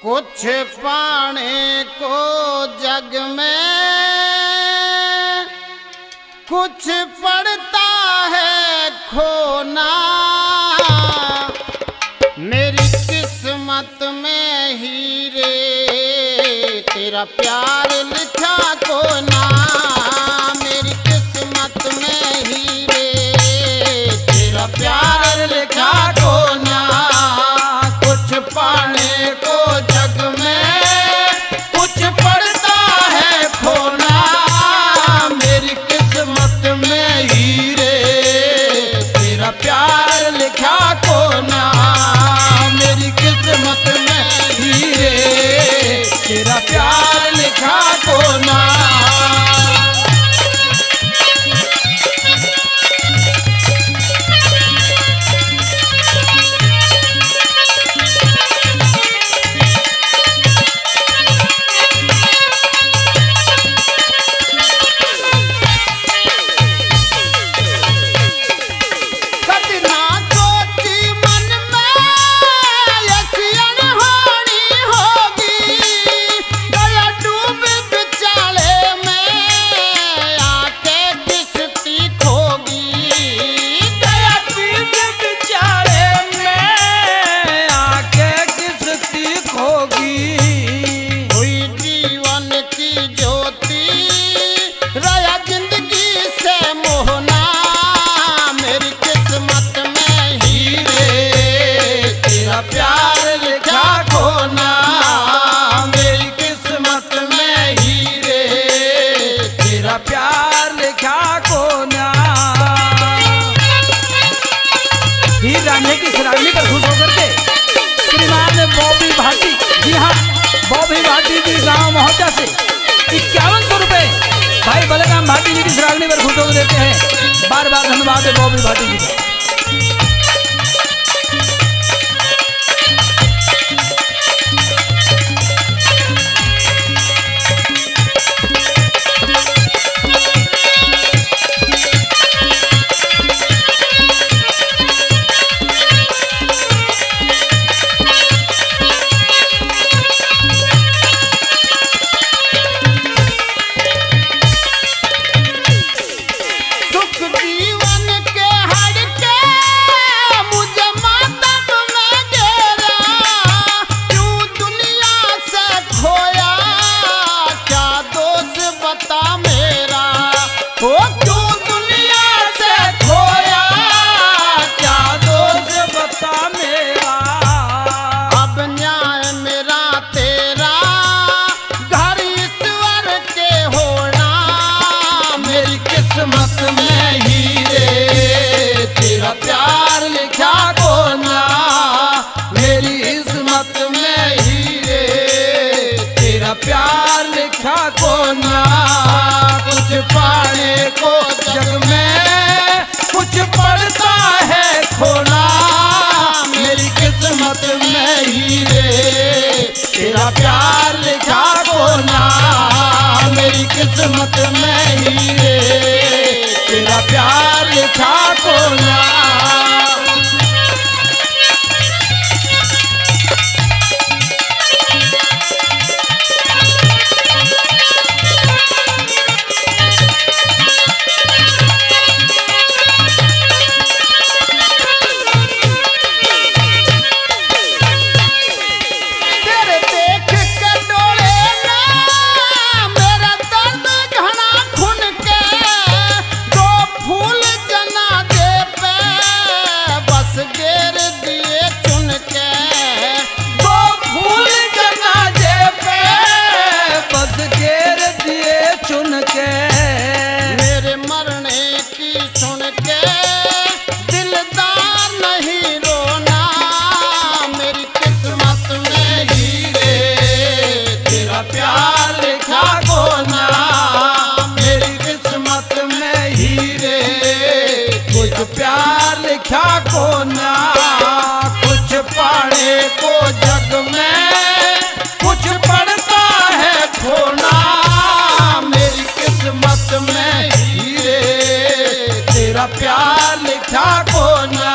कुछ पाने को जग में कुछ पड़ता है खोना। मेरी किस्मत में हीरे तेरा प्यार लिखा को ना। मेरी किस्मत में हीरे तेरा प्यार लिखा को ना। कुछ पाने को जग में कुछ पड़ता है खोना। मेरी किस्मत में हीरे तेरा प्यार लिखा को ना। मेरी किस्मत में हीरे तेरा प्यार लिखा को ना। प्यार लिखा को ना। मेरी किस्मत में हीरे तेरा प्यार लिखा को ना। हीर रांझे की सराहनी पर खुश होकर के श्रीमान बॉबी भाटी, जी हाँ बॉबी भाटी जी गांव महोत्या से 5100 रुपए भाई बलराम भाटी जी की सराहनी पर खुश होकर देते हैं। बार बार धन्यवाद है बॉबी भाटी जी का। किस्मत में हीरे तेरा प्यार लिखा को ना। मेरी किस्मत में हीरे तेरा प्यार लिखा को ना। कुछ पाने को जग में कुछ पड़ता है खोना। मेरी किस्मत में हीरे तेरा प्यार लिखा को ना। मेरी किस्मत में हीरे तेरा प्यार लिखा को ना। मेरे मरने की सुन के दिलदार नहीं रोना। मेरी किस्मत में हीरे तेरा प्यार लिखा को ना। मेरी किस्मत में हीरे कुछ प्यार लिखा को ना। कुछ पाने को जग में कुछ पड़ता है खोना। मेरी किस्मत में हीरे तेरा प्यार लिखा को ना।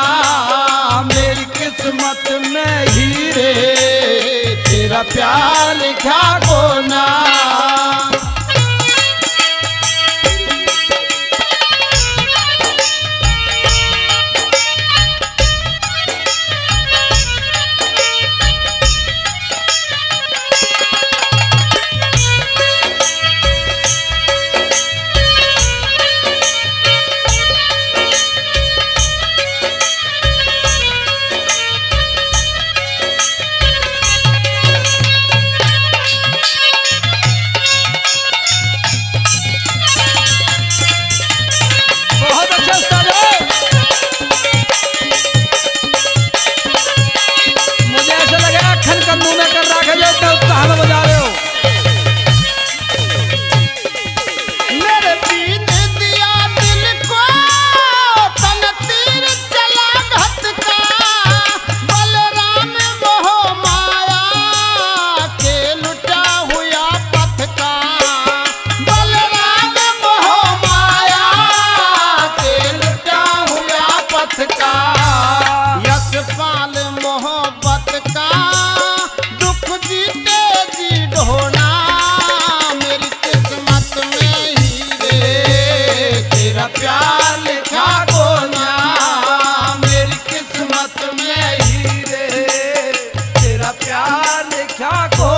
मेरी किस्मत में हीरे तेरा प्यार लिखा को नाम। बहुत अच्छा उस्ताद है। मुझे ऐसा लगा खन का मुंह में कर रखा जाए तो उत्साह में बजा रहे हो। मेरे बीत दिया दिल को तन तीर चला घत का, बलराम मोह माया के लुटा हुआ पथ का, बलराम मोह माया के लुटा हुआ पथ का, यशपाल मोहब्बत का दुख जीते जी ढोना, मेरी किस्मत में ही रे तेरा प्यार लिखा को नाम, मेरी किस्मत में ही रे तेरा प्यार लिखा को